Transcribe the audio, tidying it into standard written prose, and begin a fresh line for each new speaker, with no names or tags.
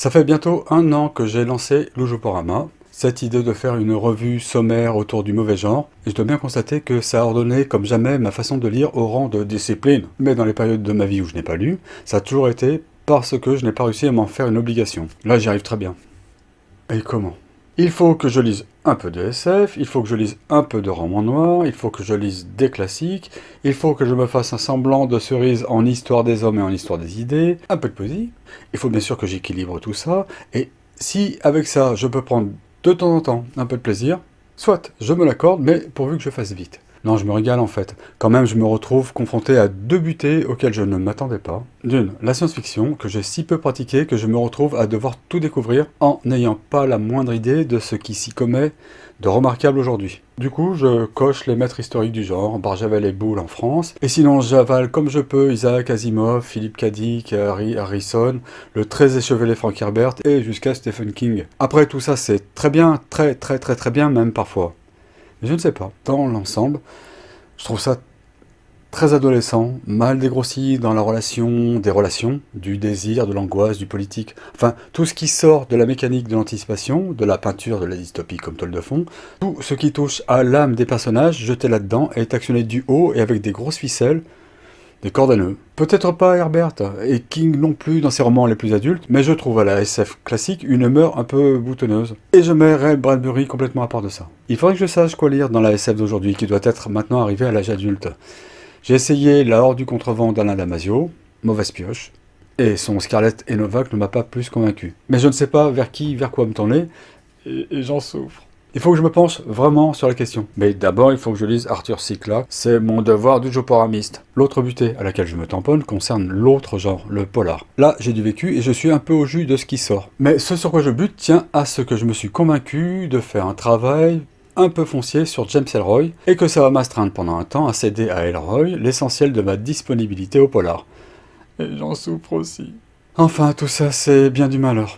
Ça fait bientôt 1 an que j'ai lancé Loujoporama, cette idée de faire une revue sommaire autour du mauvais genre, et je dois bien constater que ça a ordonné comme jamais ma façon de lire au rang de discipline. Mais dans les périodes de ma vie où je n'ai pas lu, ça a toujours été parce que je n'ai pas réussi à m'en faire une obligation. Là, j'y arrive très bien. Et comment? Il faut que je lise un peu de SF, il faut que je lise un peu de roman noir, il faut que je lise des classiques, il faut que je me fasse un semblant de cerise en histoire des hommes et en histoire des idées, un peu de poésie, il faut bien sûr que j'équilibre tout ça, et si avec ça je peux prendre de temps en temps un peu de plaisir, soit je me l'accorde, mais pourvu que je fasse vite. Non, je me régale en fait. Quand même, je me retrouve confronté à 2 butées auxquelles je ne m'attendais pas. D'une, la science-fiction, que j'ai si peu pratiquée que je me retrouve à devoir tout découvrir en n'ayant pas la moindre idée de ce qui s'y commet de remarquable aujourd'hui. Du coup, je coche les maîtres historiques du genre, Barjavel et Boulle en France, et sinon j'avale comme je peux Isaac Asimov, Philippe K. Dick, Harrison, le très échevelé Frank Herbert et jusqu'à Stephen King. Après tout ça, c'est très bien, très bien même parfois. Mais je ne sais pas, dans l'ensemble, je trouve ça très adolescent, mal dégrossi dans la relation, des relations, du désir, de l'angoisse, du politique, enfin tout ce qui sort de la mécanique de l'anticipation, de la peinture, de la dystopie comme toile de fond, tout ce qui touche à l'âme des personnages jeté là-dedans est actionné du haut et avec des grosses ficelles, des cordes à nœuds. Peut-être pas Herbert, et King non plus dans ses romans les plus adultes, mais je trouve à la SF classique une humeur un peu boutonneuse. Et je mets Ray Bradbury complètement à part de ça. Il faudrait que je sache quoi lire dans la SF d'aujourd'hui, qui doit être maintenant arrivée à l'âge adulte. J'ai essayé La Horde du Contrevent d'Alain Damasio, mauvaise pioche, et son Scarlett et Novak ne m'a pas plus convaincu. Mais je ne sais pas vers quoi me tourner, et j'en souffre. Il faut que je me penche vraiment sur la question. Mais d'abord, il faut que je lise Arthur C. Clarke. C'est mon devoir du joporamiste. L'autre butée à laquelle je me tamponne concerne l'autre genre, le polar. Là, j'ai du vécu et je suis un peu au jus de ce qui sort. Mais ce sur quoi je bute tient à ce que je me suis convaincu de faire un travail un peu foncier sur James Ellroy, et que ça va m'astreindre pendant un temps à céder à Ellroy l'essentiel de ma disponibilité au polar. Et j'en souffre aussi. Enfin, tout ça, c'est bien du malheur.